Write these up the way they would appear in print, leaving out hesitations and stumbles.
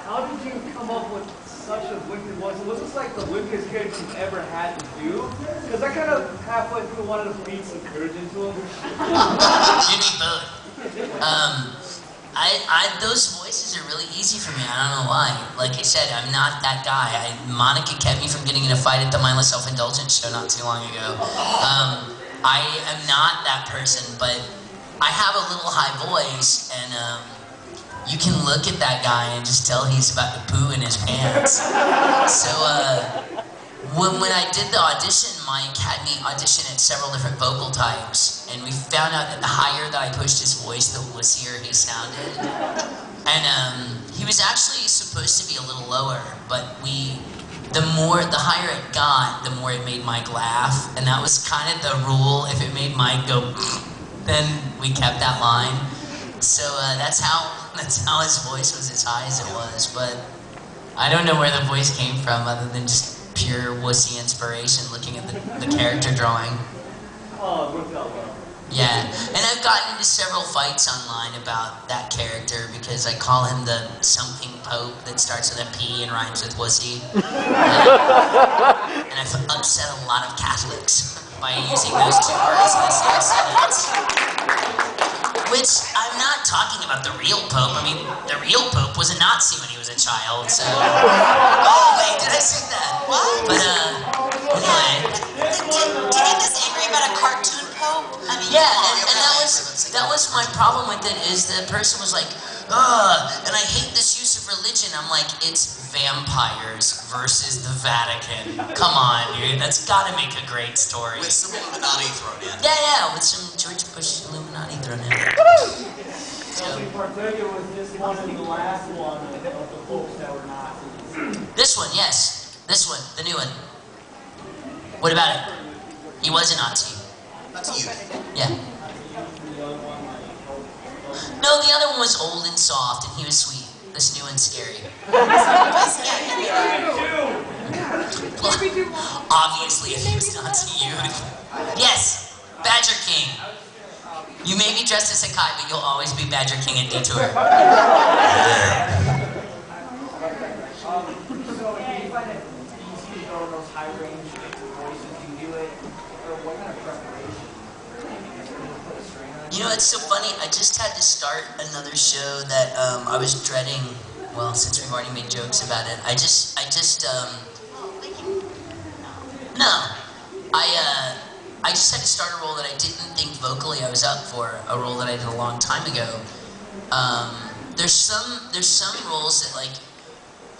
how did you come up with such a wicked voice? Was this like the wickedest character you've ever had to do? Because I kind of halfway through wanted to feed some courage into him. You need both. Those voices are really easy for me. I don't know why. Like I said, I'm not that guy. Monica kept me from getting in a fight at the Mindless Self-Indulgence show not too long ago. I am not that person, but I have a little high voice, and you can look at that guy and just tell he's about to poo in his pants. So when I did the audition, Mike had me audition at several different vocal types, and we found out that the higher that I pushed his voice, the wussier he sounded. And he was actually supposed to be a little lower, but the higher it got, the more it made Mike laugh, and that was kind of the rule. If it made Mike go, then we kept that line. So that's how his voice was as high as it was. But I don't know where the voice came from, other than just pure wussy inspiration looking at the character drawing. Oh, it worked out well. Yeah, and I've gotten into several fights online about that character because I call him the something pope that starts with a P and rhymes with wussy. And I've upset a lot of Catholics by using those two words in the same sentence. Which, I'm not talking about the real pope. I mean, the real pope was a Nazi when he was a child, so... Oh, wait, did I say that? What? But, anyway... Did you get this angry about a cartoon pope? I mean, yeah, and that was my problem with it, is the person was like, ugh, and I hate this use of religion. I'm like, it's vampires versus the Vatican. Come on, dude, that's gotta make a great story. With some Illuminati thrown in. Yeah, with some George Bush Illuminati thrown in. So we partook with this one and the last one of the folks that were Nazis. This one, yes. This one, the new one. What about it? He was a Nazi. That's you. Yeah. No, the other one was old and soft, and he was sweet. This new one's scary. Obviously, if he was Nazi, you would... Yes! Badger King! You may be dressed as a Kai, but you'll always be Badger King at Detour. So, do you find it easy to go in those high-range voices? Do you do it, or what kind of preparation? You know, it's so funny. I just had to start another show that I was dreading. Well, since we've already made jokes about it, I just had to start a role that I didn't think vocally I was up for. A role that I did a long time ago. There's some roles that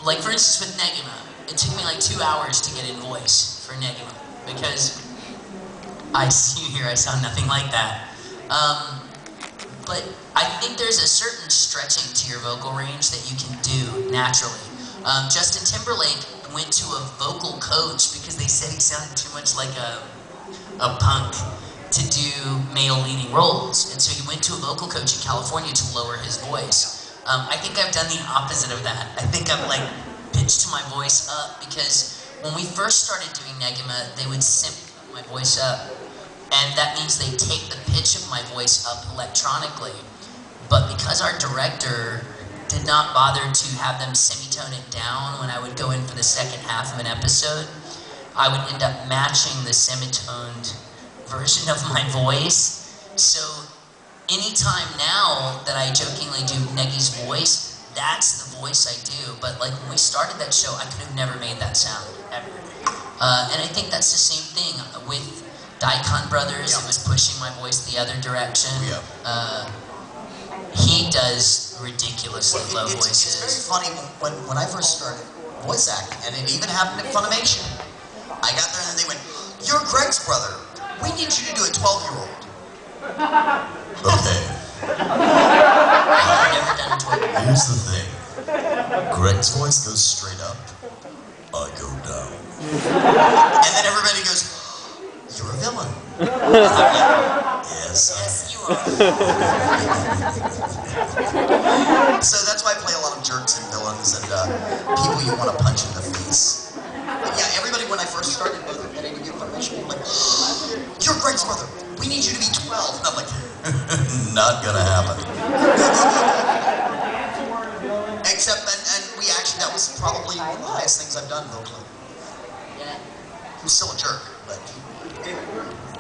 like for instance with Negima, it took me like 2 hours to get in voice for Negima because I see you here. I sound nothing like that. But I think there's a certain stretching to your vocal range that you can do naturally. Justin Timberlake went to a vocal coach because they said he sounded too much like a punk to do male leading roles. And so he went to a vocal coach in California to lower his voice. I think I've done the opposite of that. I think I've like pitched my voice up because when we first started doing Negima, they would simp my voice up. And that means they take the pitch of my voice up electronically. But because our director did not bother to have them semitone it down when I would go in for the second half of an episode, I would end up matching the semitoned version of my voice. So anytime now that I jokingly do Negi's voice, that's the voice I do. But like when we started that show, I could have never made that sound, ever. And I think that's the same thing with Daikon Brothers. It was pushing my voice the other direction. He does ridiculously low voices. It's very funny when I first started voice acting, and it even happened at Funimation. I got there and they went, "You're Greg's brother. We need you to do a 12-year-old." Okay. Here's the thing. Greg's voice goes straight up. I go down. And then everybody goes, "You're a villain." Yes. Yes, you are. So that's why I play a lot of jerks and villains and people you want to punch in the face. But yeah, everybody when I first started getting to do Funimation, like, "You're Greg's brother. We need you to be 12." And I'm like, not gonna happen. Except, and we actually that was probably one of the highest things I've done vocally. Yeah. He was still a jerk, but...